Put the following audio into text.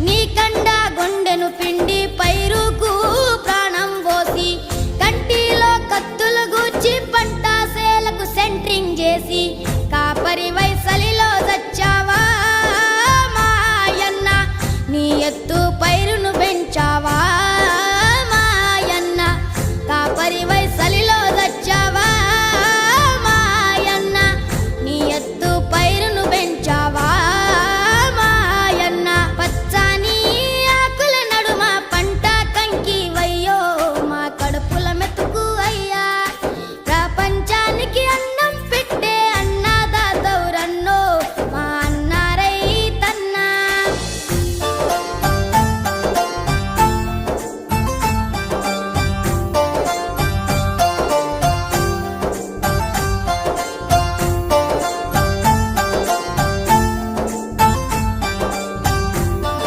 నీ కండ గుండెను పిండి పైరుకు ప్రాణం పోసి కంటిలో కత్తులు గూర్చి పంట సేలకు సెంట్రింగ్ చేసి కాపరి వైసలిలో చచ్చావా మాయన్న నీ ఎత్తు